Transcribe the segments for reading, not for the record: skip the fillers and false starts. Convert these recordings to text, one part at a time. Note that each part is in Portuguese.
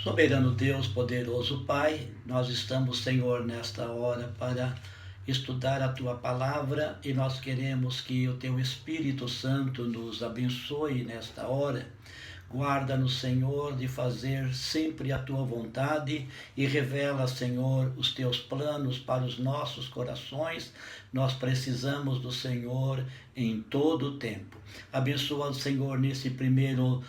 Soberano Deus, poderoso Pai, nós estamos, Senhor, nesta hora para estudar a Tua Palavra e nós queremos que o Teu Espírito Santo nos abençoe nesta hora. Guarda-nos, Senhor, de fazer sempre a Tua vontade e revela, Senhor, os Teus planos para os nossos corações. Nós precisamos do Senhor em todo o tempo. Abençoa, Senhor, nesse primeiro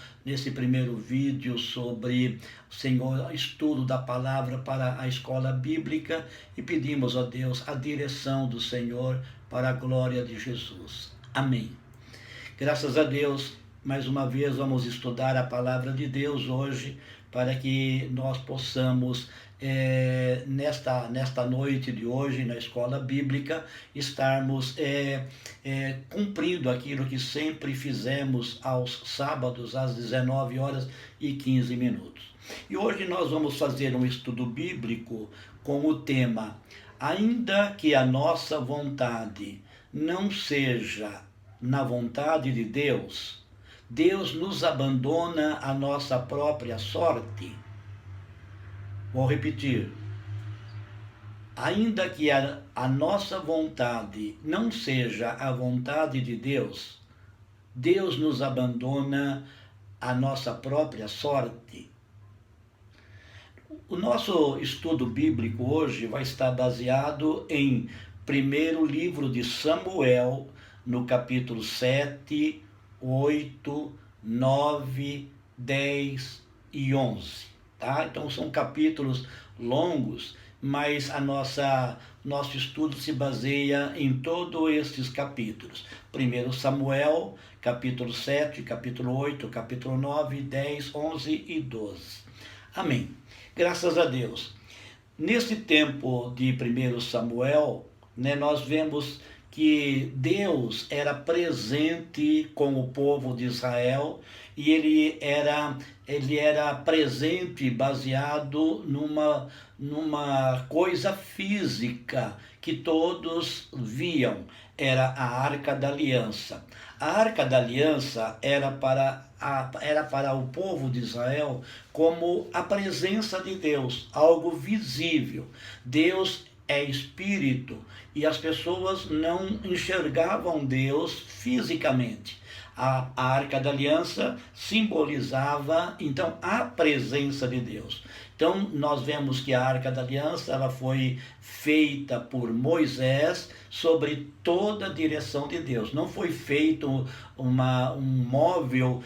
vídeo sobre, Senhor, estudo da palavra para a escola bíblica e pedimos, ó Deus, a direção do Senhor para a glória de Jesus. Amém. Graças a Deus. Mais uma vez vamos estudar a palavra de Deus hoje para que nós possamos, nesta noite de hoje, na escola bíblica, estarmos cumprindo aquilo que sempre fizemos aos sábados, às 19h15. E hoje nós vamos fazer um estudo bíblico com o tema: ainda que a nossa vontade não seja na vontade de Deus, Deus nos abandona à nossa própria sorte. Vou repetir. Ainda que a nossa vontade não seja a vontade de Deus, Deus nos abandona à nossa própria sorte. O nosso estudo bíblico hoje vai estar baseado em primeiro livro de Samuel, no capítulo 7, 8, 9, 10 e 11, tá? Então são capítulos longos, mas nosso estudo se baseia em todos esses capítulos. 1 Samuel, capítulo 7, capítulo 8, capítulo 9, 10, 11 e 12. Amém. Graças a Deus. Nesse tempo de 1 Samuel, nós vemos que Deus era presente com o povo de Israel e ele era presente baseado numa coisa física que todos viam, era a Arca da Aliança. A Arca da Aliança era para o povo de Israel como a presença de Deus, algo visível. Deus é espírito e as pessoas não enxergavam Deus fisicamente. A Arca da Aliança simbolizava, então, a presença de Deus. Então, nós vemos que a Arca da Aliança ela foi feita por Moisés sobre toda a direção de Deus. Não foi feito um móvel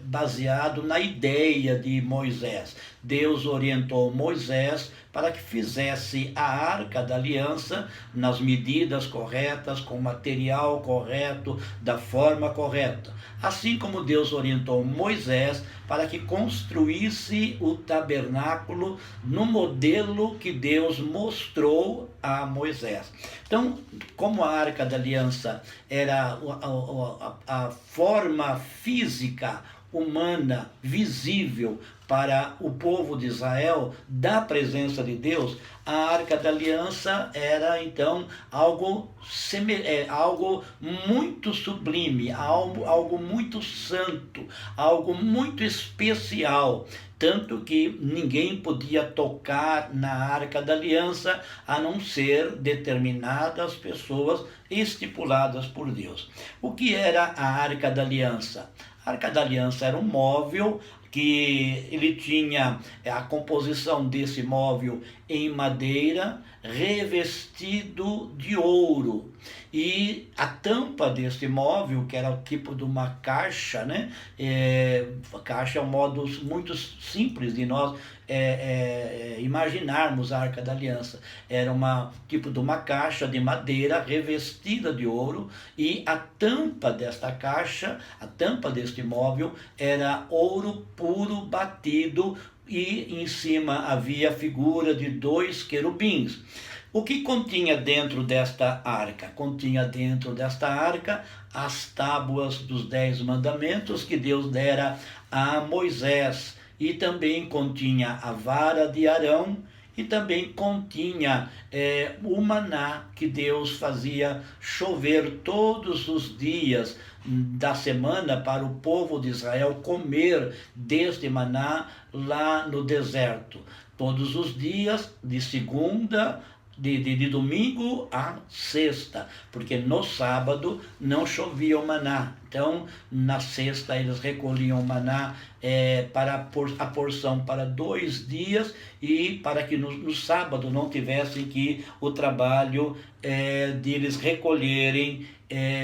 baseado na ideia de Moisés. Deus orientou Moisés para que fizesse a Arca da Aliança nas medidas corretas, com o material correto, da forma correta. Assim como Deus orientou Moisés para que construísse o tabernáculo no modelo que Deus mostrou a Moisés. Então, como a Arca da Aliança era a forma física, humana, visível para o povo de Israel da presença de Deus, a Arca da Aliança era então algo muito sublime, algo muito santo, algo muito especial, tanto que ninguém podia tocar na Arca da Aliança a não ser determinadas pessoas estipuladas por Deus. O que era a Arca da Aliança? A Arca da Aliança era um móvel que ele tinha a composição desse móvel em madeira, revestido de ouro. E a tampa desse móvel, que era o tipo de uma caixa, a caixa é um modo muito simples de nós imaginarmos a Arca da Aliança. Era tipo de uma caixa de madeira revestida de ouro, e a tampa desta caixa, a tampa deste móvel, era ouro puro batido, e em cima havia a figura de 2 querubins. O que continha dentro desta arca? Continha dentro desta arca as tábuas dos 10 mandamentos que Deus dera a Moisés, e também continha a vara de Arão e também continha o maná que Deus fazia chover todos os dias da semana para o povo de Israel comer deste maná lá no deserto. Todos os dias, de segunda, de domingo a sexta, porque no sábado não chovia o maná. Então, na sexta eles recolhiam o maná para a porção para 2 dias, e para que no sábado não tivessem que o trabalho de eles recolherem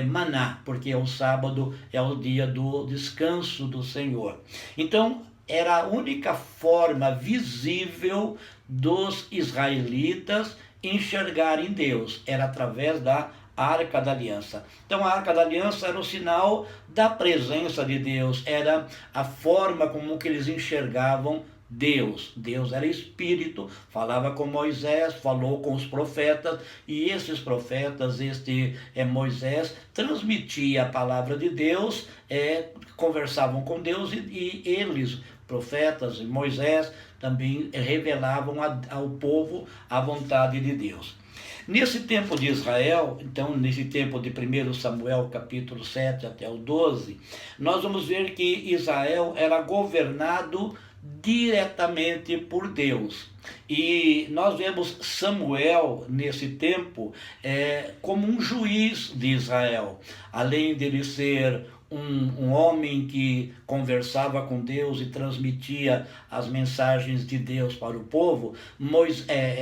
maná, porque o sábado é o dia do descanso do Senhor. Então, era a única forma visível dos israelitas enxergarem Deus, era através da Arca da Aliança. Então a Arca da Aliança era o sinal da presença de Deus, era a forma como que eles enxergavam Deus. Deus era espírito, falava com Moisés, falou com os profetas, e esses profetas, Moisés, transmitia a palavra de Deus, conversavam com Deus, e eles, profetas e Moisés, também revelavam ao povo a vontade de Deus. Nesse tempo de Israel, então nesse tempo de 1 Samuel capítulo 7 até o 12, nós vamos ver que Israel era governado diretamente por Deus. E nós vemos Samuel nesse tempo como um juiz de Israel, além dele ser um homem que conversava com Deus e transmitia as mensagens de Deus para o povo.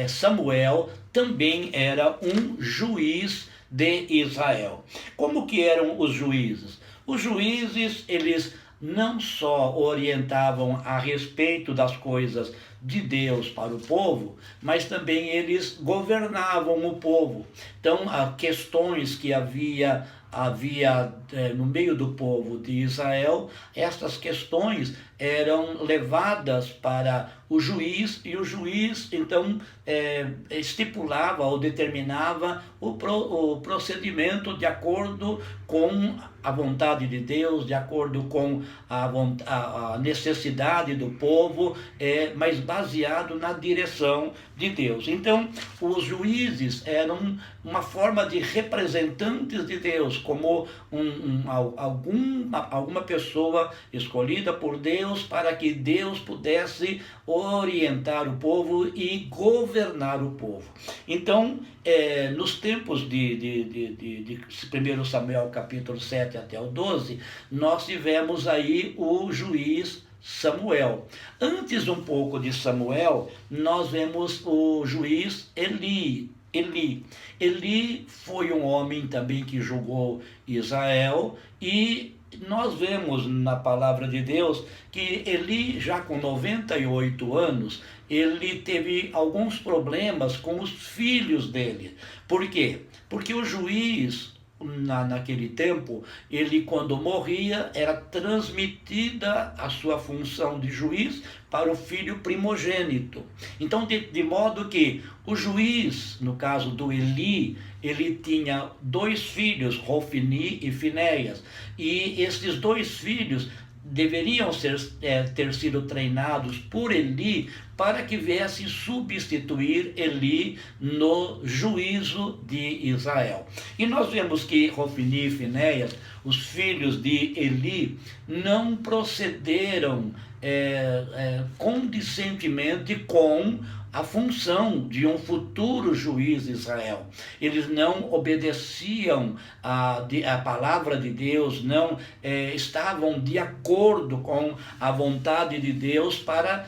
Samuel também era um juiz de Israel. Como que eram os juízes? Os juízes, eles não só orientavam a respeito das coisas de Deus para o povo, mas também eles governavam o povo. Então, as questões que havia no meio do povo de Israel, estas questões eram levadas para o juiz, e o juiz então estipulava ou determinava o procedimento de acordo com a vontade de Deus, de acordo com a necessidade do povo, mas baseado na direção de Deus. Então, os juízes eram uma forma de representantes de Deus, como alguma pessoa escolhida por Deus para que Deus pudesse orientar o povo e governar o povo. Então, nos tempos de 1 Samuel capítulo 7 até o 12, nós tivemos aí o juiz Samuel. Antes um pouco de Samuel, nós vemos o juiz Eli. Eli foi um homem também que julgou Israel, e nós vemos na palavra de Deus que Eli, já com 98 anos, ele teve alguns problemas com os filhos dele. Por quê? Porque o juiz, naquele tempo, ele, quando morria, era transmitida a sua função de juiz para o filho primogênito. Então, de modo que o juiz, no caso do Eli, ele tinha 2 filhos, Hofni e Finéias, e esses 2 filhos deveriam ter sido treinados por Eli para que viessem substituir Eli no juízo de Israel. E nós vemos que Hofni e Finéias, os filhos de Eli, não procederam condescentemente com a função de um futuro juiz de Israel. Eles não obedeciam a palavra de Deus, não estavam de acordo com a vontade de Deus para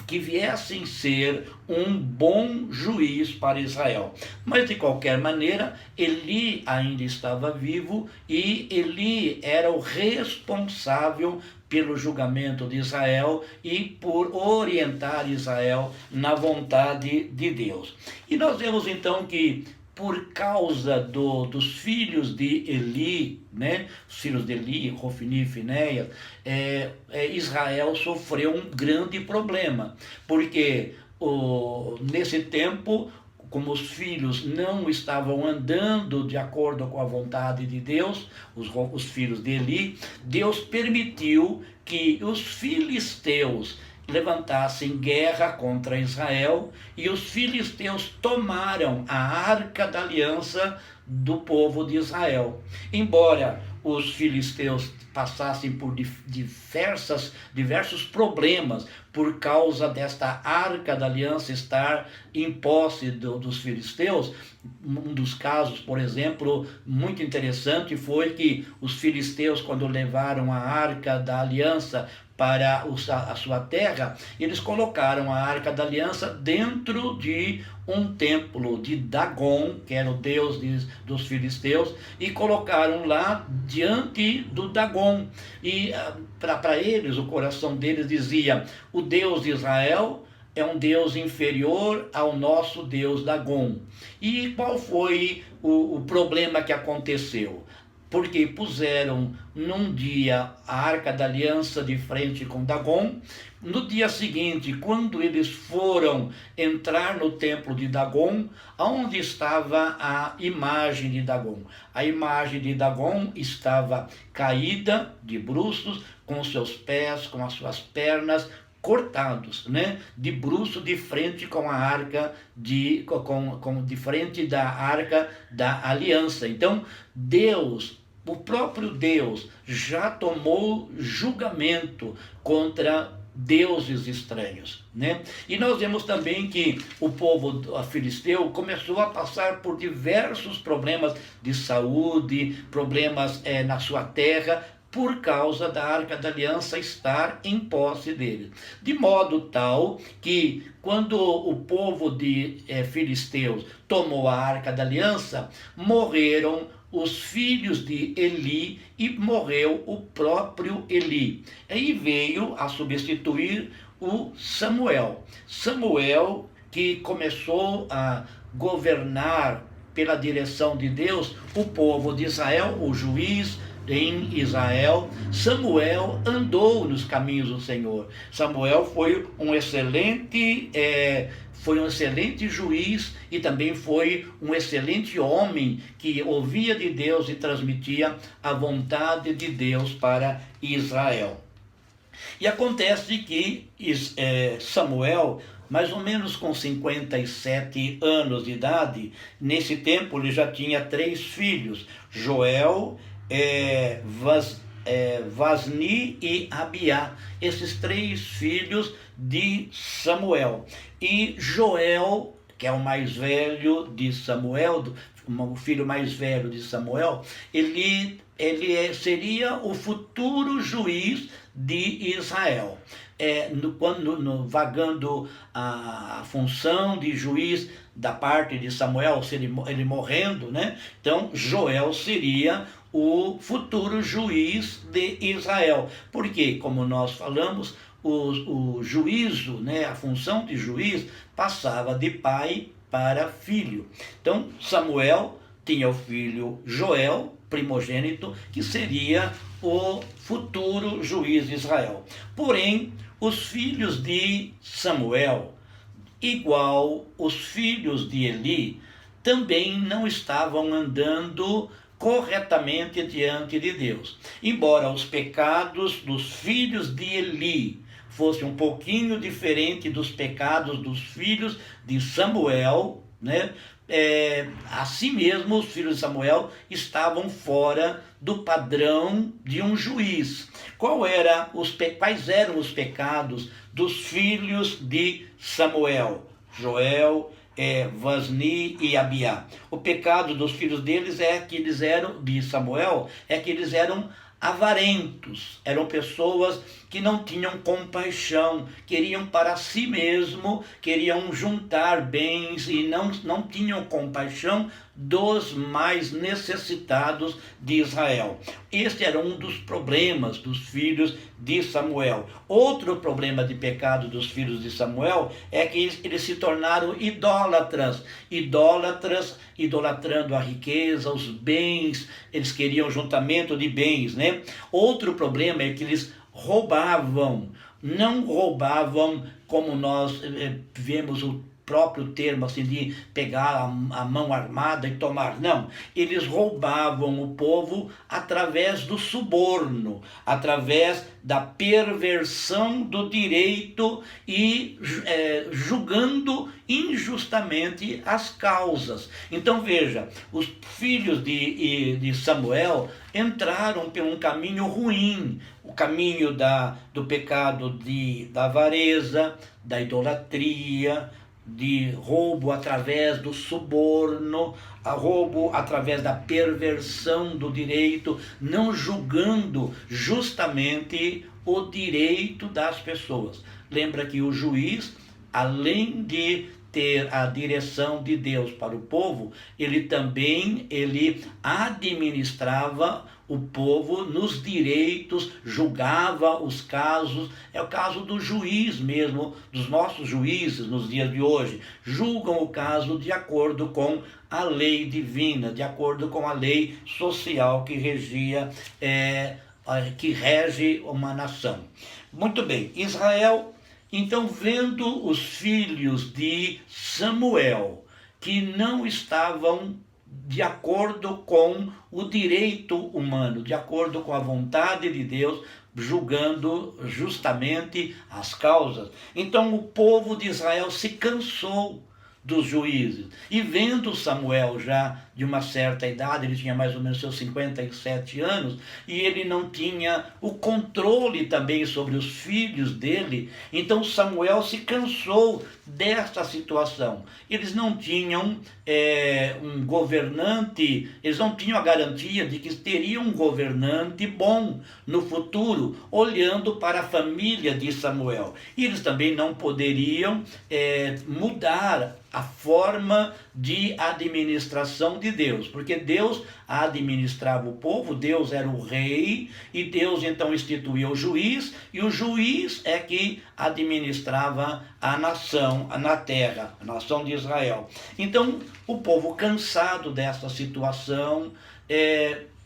que viessem ser um bom juiz para Israel. Mas, de qualquer maneira, Eli ainda estava vivo, e Eli era o responsável pelo julgamento de Israel e por orientar Israel na vontade de Deus. E nós vemos então que, por causa dos filhos de Eli, os filhos de Eli, Hofni e Finéias, Israel sofreu um grande problema, porque nesse tempo, como os filhos não estavam andando de acordo com a vontade de Deus, os filhos de Eli, Deus permitiu que os filisteus levantassem guerra contra Israel, e os filisteus tomaram a arca da aliança do povo de Israel. Embora os filisteus passassem por diversos problemas por causa desta arca da aliança estar em posse dos filisteus. Um dos casos, por exemplo, muito interessante foi que os filisteus, quando levaram a arca da aliança para a sua terra, eles colocaram a arca da aliança dentro de um templo de Dagon, que era o deus dos filisteus, e colocaram lá diante do Dagon. E para eles, o coração deles dizia: o Deus de Israel é um Deus inferior ao nosso Deus Dagon. E qual foi o problema que aconteceu? Porque puseram num dia a arca da aliança de frente com Dagon. No dia seguinte, quando eles foram entrar no templo de Dagon, onde estava a imagem de Dagon? A imagem de Dagon estava caída de bruços, com seus pés, com as suas pernas cortados, né? De bruço, de frente com a arca de frente da arca da aliança. Então, o próprio Deus já tomou julgamento contra deuses estranhos, né? E nós vemos também que o povo filisteu começou a passar por diversos problemas de saúde, problemas na sua terra, por causa da arca da aliança estar em posse dele. De modo tal que, quando o povo de filisteus tomou a arca da aliança, morreram os filhos de Eli e morreu o próprio Eli. Aí veio a substituir o Samuel. Samuel, que começou a governar pela direção de Deus o povo de Israel, o juiz em Israel. Samuel andou nos caminhos do Senhor. Samuel foi um excelente juiz e também foi um excelente homem que ouvia de Deus e transmitia a vontade de Deus para Israel. E acontece que Samuel, mais ou menos com 57 anos de idade, nesse tempo ele já tinha 3 filhos, Joel, Vasni e Abiá, esses 3 filhos de Samuel. E Joel, que é o mais velho de Samuel, o filho mais velho de Samuel, ele seria o futuro juiz de Israel. Vagando a função de juiz da parte de Samuel, ele morrendo, né? Então Joel seria o futuro juiz de Israel. Porque, como nós falamos, o juízo, né, a função de juiz passava de pai para filho. Então Samuel tinha o filho Joel, primogênito, que seria o futuro juiz de Israel. Porém, os filhos de Samuel, igual os filhos de Eli, também não estavam andando corretamente diante de Deus. Embora os pecados dos filhos de Eli fossem um pouquinho diferente dos pecados dos filhos de Samuel, né? Assim mesmo, os filhos de Samuel estavam fora do padrão de um juiz. Quais eram os pecados dos filhos de Samuel? Joel, Vasni e Abiá. O pecado dos filhos deles de Samuel, é que eles eram avarentos, eram pessoas que não tinham compaixão, queriam para si mesmo, queriam juntar bens e não tinham compaixão dos mais necessitados de Israel. Este era um dos problemas dos filhos de Samuel. Outro problema de pecado dos filhos de Samuel é que eles se tornaram idólatras, idolatrando a riqueza, os bens, eles queriam juntamento de bens, né? Outro problema é que eles roubavam, não roubavam como nós vemos o próprio termo assim de pegar a mão armada e tomar, não. Eles roubavam o povo através do suborno, através da perversão do direito e julgando injustamente as causas. Então veja, os filhos de Samuel entraram por um caminho ruim, o caminho do pecado da avareza, da idolatria, de roubo através do suborno, a roubo através da perversão do direito, não julgando justamente o direito das pessoas. Lembra que o juiz, além de ter a direção de Deus para o povo, ele também administrava o povo nos direitos, julgava os casos. É o caso do juiz mesmo, dos nossos juízes nos dias de hoje. Julgam o caso de acordo com a lei divina, de acordo com a lei social que rege uma nação. Muito bem, Israel, então, vendo os filhos de Samuel que não estavam de acordo com o direito humano, de acordo com a vontade de Deus, julgando justamente as causas. Então o povo de Israel se cansou dos juízes. E vendo Samuel já de uma certa idade, ele tinha mais ou menos seus 57 anos, e ele não tinha o controle também sobre os filhos dele, então Samuel se cansou desta situação. Eles não tinham um governante, eles não tinham a garantia de que teriam um governante bom no futuro, olhando para a família de Samuel. E eles também não poderiam mudar a forma de administração de Deus, porque Deus administrava o povo, Deus era o rei, e Deus então instituiu o juiz, e o juiz é que administrava a nação, na terra, a nação de Israel. Então, o povo, cansado dessa situação,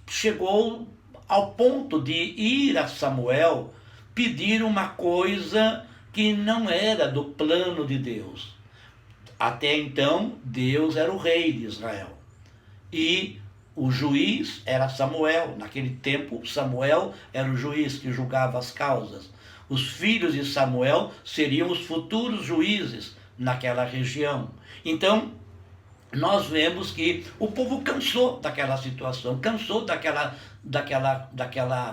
chegou ao ponto de ir a Samuel pedir uma coisa que não era do plano de Deus. Até então, Deus era o rei de Israel. E o juiz era Samuel. Naquele tempo, Samuel era o juiz que julgava as causas. Os filhos de Samuel seriam os futuros juízes naquela região. Então, nós vemos que o povo cansou daquela situação, cansou daquela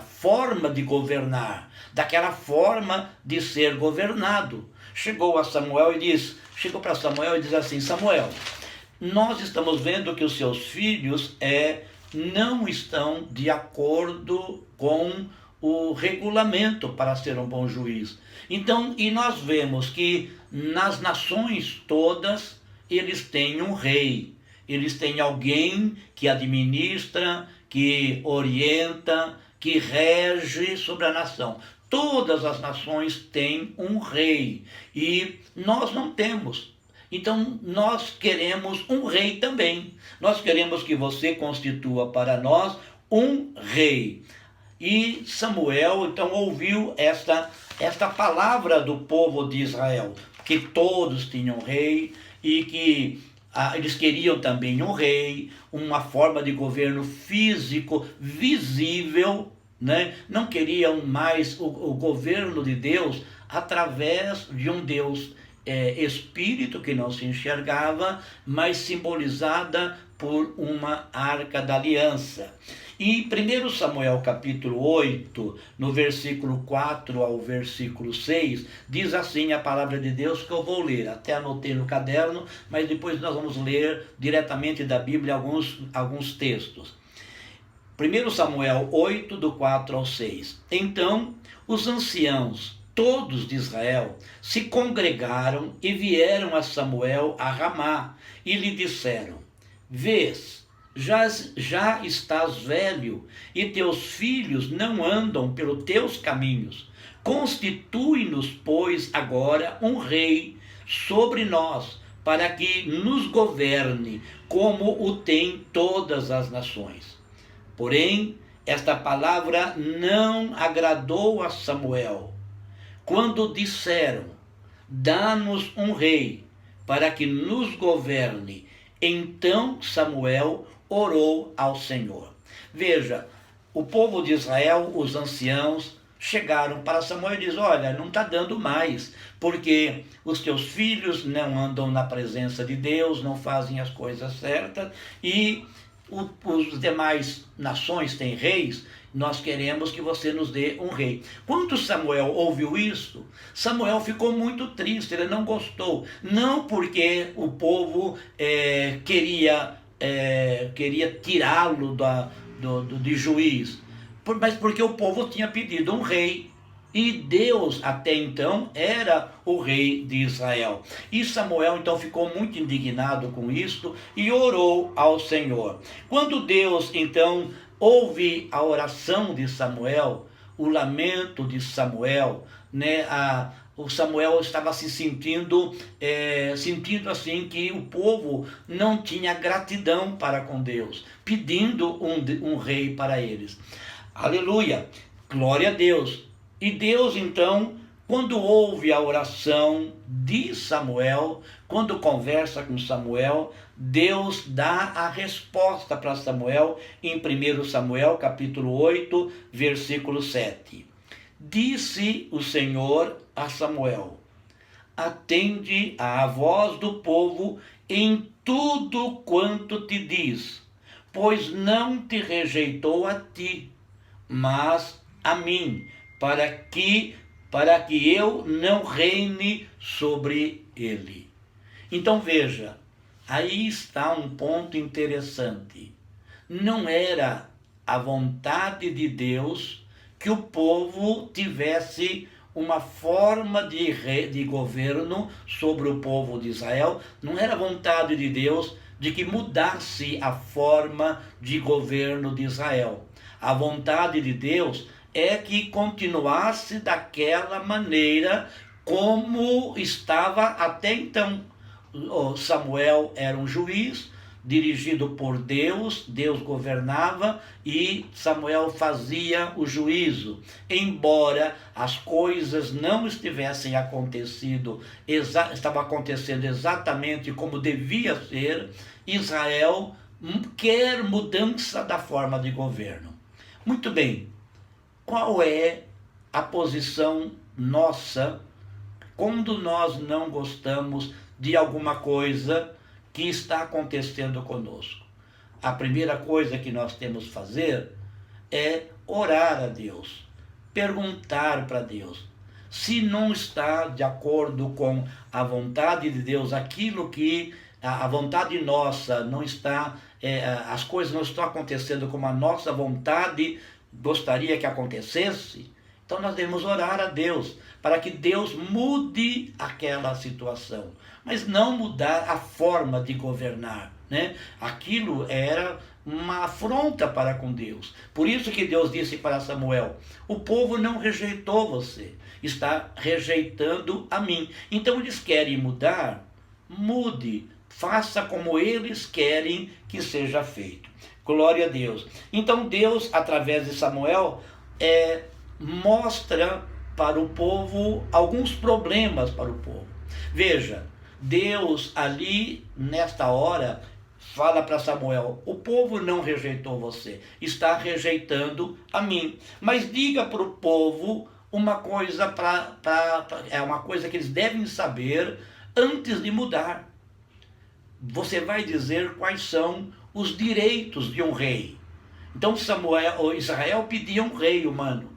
forma de governar, daquela forma de ser governado. Chegou para Samuel e diz assim: Samuel, nós estamos vendo que os seus filhos não estão de acordo com o regulamento para ser um bom juiz. Então, e nós vemos que nas nações todas eles têm um rei, eles têm alguém que administra, que orienta, que rege sobre a nação. Todas as nações têm um rei e nós não temos. Então nós queremos um rei também. Nós queremos que você constitua para nós um rei. E Samuel então ouviu esta palavra do povo de Israel, que todos tinham rei e que eles queriam também um rei, uma forma de governo físico, visível, né? Não queriam mais o governo de Deus através de um Deus espírito que não se enxergava, mas simbolizada por uma arca da aliança. E em 1 Samuel capítulo 8, no versículo 4 ao versículo 6, diz assim a palavra de Deus, que eu vou ler, até anotei no caderno, mas depois nós vamos ler diretamente da Bíblia alguns textos. 1 Samuel 8, do 4 ao 6. Então os anciãos todos de Israel se congregaram e vieram a Samuel a Ramá e lhe disseram: Vês, já estás velho e teus filhos não andam pelos teus caminhos. Constitui-nos, pois, agora um rei sobre nós, para que nos governe, como o tem todas as nações. Porém, esta palavra não agradou a Samuel. Quando disseram: Dá-nos um rei, para que nos governe. Então Samuel orou ao Senhor. Veja, o povo de Israel, os anciãos, chegaram para Samuel e dizem: olha, não está dando mais, porque os teus filhos não andam na presença de Deus, não fazem as coisas certas, e os demais nações têm reis, nós queremos que você nos dê um rei. Quando Samuel ouviu isso, Samuel ficou muito triste, ele não gostou, não porque o povo queria tirá-lo de juiz, mas porque o povo tinha pedido um rei, e Deus até então era o rei de Israel. E Samuel então ficou muito indignado com isto e orou ao Senhor. Quando Deus então ouve a oração de Samuel, o lamento de Samuel, né, o Samuel estava se sentindo assim que o povo não tinha gratidão para com Deus, pedindo um rei para eles. Aleluia, glória a Deus. E Deus então, quando ouve a oração de Samuel, quando conversa com Samuel, Deus dá a resposta para Samuel em 1 Samuel capítulo 8, versículo 7. Disse o Senhor a Samuel: atende à voz do povo em tudo quanto te diz, pois não te rejeitou a ti, mas a mim, para que eu não reine sobre ele. Então veja, aí está um ponto interessante. Não era a vontade de Deus que o povo tivesse uma forma de governo sobre o povo de Israel. Não era a vontade de Deus de que mudasse a forma de governo de Israel. A vontade de Deus é que continuasse daquela maneira como estava até então. Samuel era um juiz dirigido por Deus, Deus governava e Samuel fazia o juízo. Embora as coisas não estivessem acontecendo, estava acontecendo exatamente como devia ser, Israel quer mudança da forma de governo. Muito bem, qual é a posição nossa quando nós não gostamos de alguma coisa que está acontecendo conosco? A primeira coisa que nós temos que fazer é orar a Deus, perguntar para Deus. Se não está de acordo com a vontade de Deus, aquilo que a vontade nossa não está, as coisas não estão acontecendo como a nossa vontade gostaria que acontecesse, então nós devemos orar a Deus para que Deus mude aquela situação, mas não mudar a forma de governar, né? Aquilo era uma afronta para com Deus. Por isso que Deus disse para Samuel: o povo não rejeitou você, está rejeitando a mim. Então eles querem mudar, mude, faça como eles querem que seja feito. Glória a Deus. Então Deus, através de Samuel, mostra para o povo alguns problemas para o povo. Veja, Deus ali, nesta hora, fala para Samuel: o povo não rejeitou você, está rejeitando a mim. Mas diga para o povo uma coisa, uma coisa que eles devem saber antes de mudar. Você vai dizer quais são os direitos de um rei. Então Israel pedia um rei humano.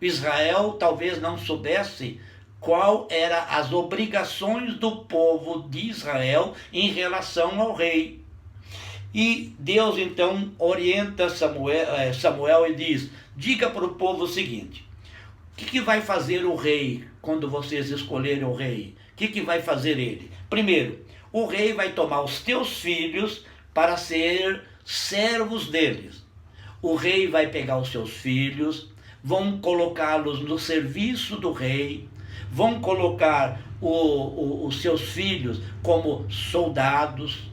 Israel talvez não soubesse qual eram as obrigações do povo de Israel em relação ao rei. E Deus então orienta Samuel e diz: diga para o povo o seguinte: o que vai fazer o rei quando vocês escolherem o rei? O que vai fazer ele? Primeiro, o rei vai tomar os teus filhos para ser servos deles. O rei vai pegar os seus filhos, vão colocá-los no serviço do rei, vão colocar os seus filhos como soldados,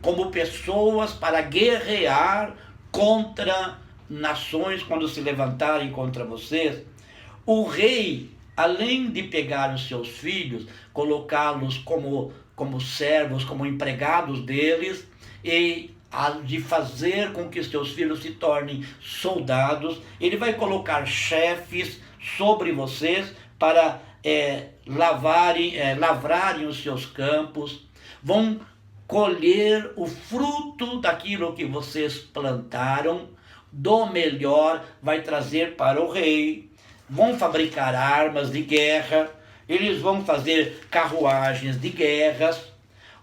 como pessoas para guerrear contra nações quando se levantarem contra vocês. O rei, além de pegar os seus filhos, colocá-los como como servos, como empregados deles, e de fazer com que seus filhos se tornem soldados. Ele vai colocar chefes sobre vocês para lavrarem os seus campos, vão colher o fruto daquilo que vocês plantaram, do melhor vai trazer para o rei, vão fabricar armas de guerra, eles vão fazer carruagens de guerras,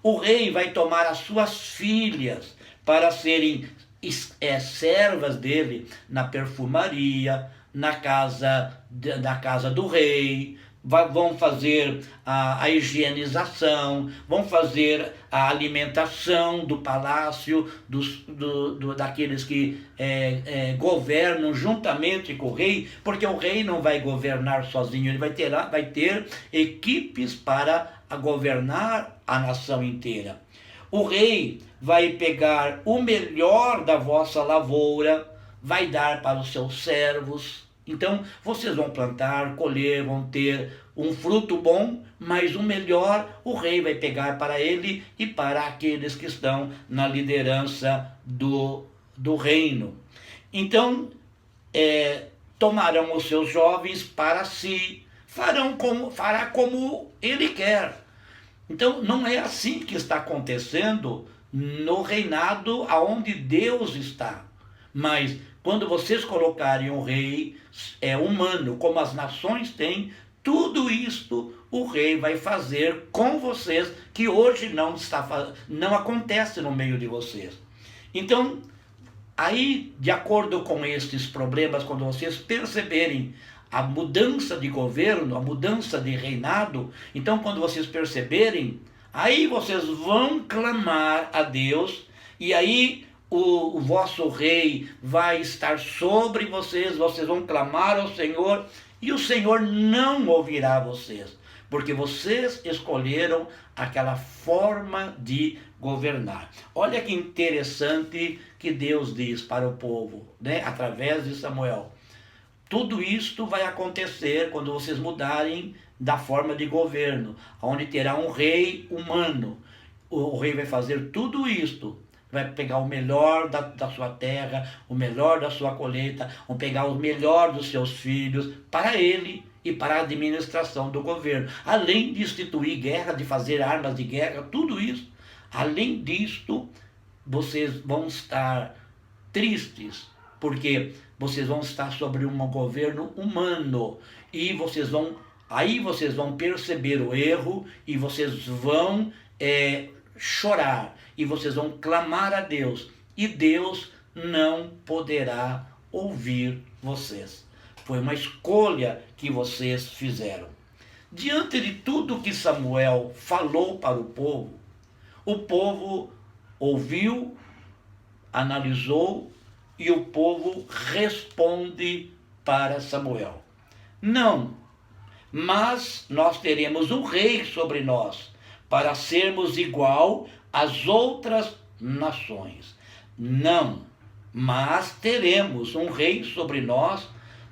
o rei vai tomar as suas filhas para serem servas dele na perfumaria, na casa do rei, vão fazer a higienização, vão fazer a alimentação do palácio, daqueles que governam juntamente com o rei, porque o rei não vai governar sozinho, ele vai ter equipes para governar a nação inteira. O rei vai pegar o melhor da vossa lavoura, vai dar para os seus servos. Então, vocês vão plantar, colher, vão ter um fruto bom, mas o melhor o rei vai pegar para ele e para aqueles que estão na liderança do reino. Então, tomarão os seus jovens para si, fará como ele quer. Então, não é assim que está acontecendo no reinado aonde Deus está. Mas quando vocês colocarem um rei humano, como as nações têm, tudo isto o rei vai fazer com vocês, que hoje não acontece no meio de vocês. Então, aí, de acordo com estes problemas, quando vocês perceberem a mudança de governo, a mudança de reinado, então quando vocês perceberem, aí vocês vão clamar a Deus, e aí o vosso rei vai estar sobre vocês, vocês vão clamar ao Senhor, e o Senhor não ouvirá vocês, porque vocês escolheram aquela forma de governar. Olha que interessante que Deus diz para o povo, né, através de Samuel. Tudo isto vai acontecer quando vocês mudarem da forma de governo, onde terá um rei humano. O rei vai fazer tudo isto, vai pegar o melhor da sua terra, o melhor da sua colheita, vão pegar o melhor dos seus filhos para ele e para a administração do governo. Além de instituir guerra, de fazer armas de guerra, tudo isso. Além disto, vocês vão estar tristes, porque vocês vão estar sobre um governo humano, e vocês vão perceber o erro, e vocês vão chorar, e vocês vão clamar a Deus, e Deus não poderá ouvir vocês. Foi uma escolha que vocês fizeram. Diante de tudo que Samuel falou para o povo ouviu, analisou, e o povo responde para Samuel: não, mas nós teremos um rei sobre nós, para sermos igual às outras nações. Não, mas teremos um rei sobre nós,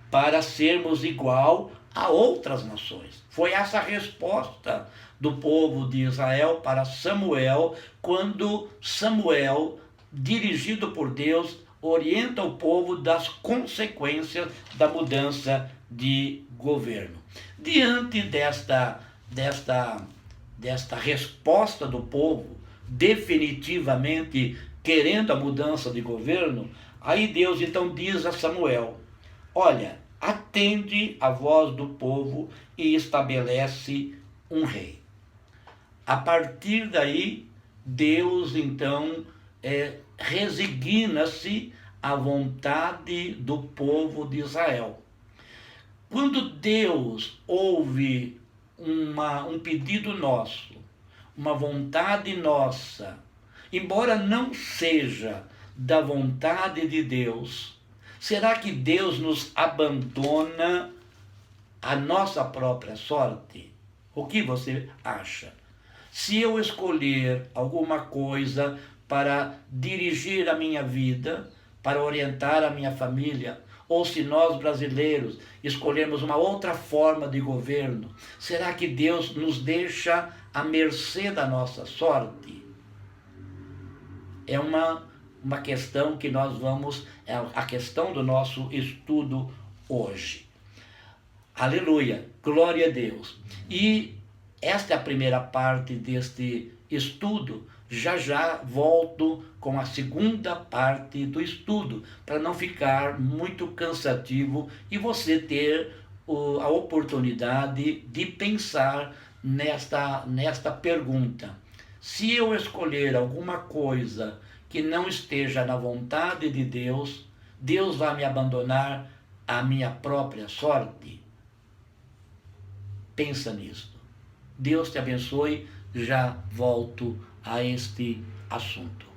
para sermos igual a outras nações. Foi essa a resposta do povo de Israel para Samuel, quando Samuel, dirigido por Deus, orienta o povo das consequências da mudança de governo. Diante desta resposta do povo, definitivamente querendo a mudança de governo, aí Deus então diz a Samuel: olha, atende a voz do povo e estabelece um rei. A partir daí, Deus então resigna-se à vontade do povo de Israel. Quando Deus ouve um pedido nosso, uma vontade nossa, embora não seja da vontade de Deus, será que Deus nos abandona à nossa própria sorte? O que você acha? Se eu escolher alguma coisa para dirigir a minha vida, para orientar a minha família, ou se nós brasileiros escolhermos uma outra forma de governo, será que Deus nos deixa à mercê da nossa sorte? É uma questão que nós vamos, é a questão do nosso estudo hoje. Aleluia, glória a Deus. E esta é a primeira parte deste estudo. Já já volto com a segunda parte do estudo, para não ficar muito cansativo e você ter a oportunidade de pensar nesta pergunta. Se eu escolher alguma coisa que não esteja na vontade de Deus, Deus vai me abandonar à minha própria sorte? Pensa nisso. Deus te abençoe. Já volto a este assunto.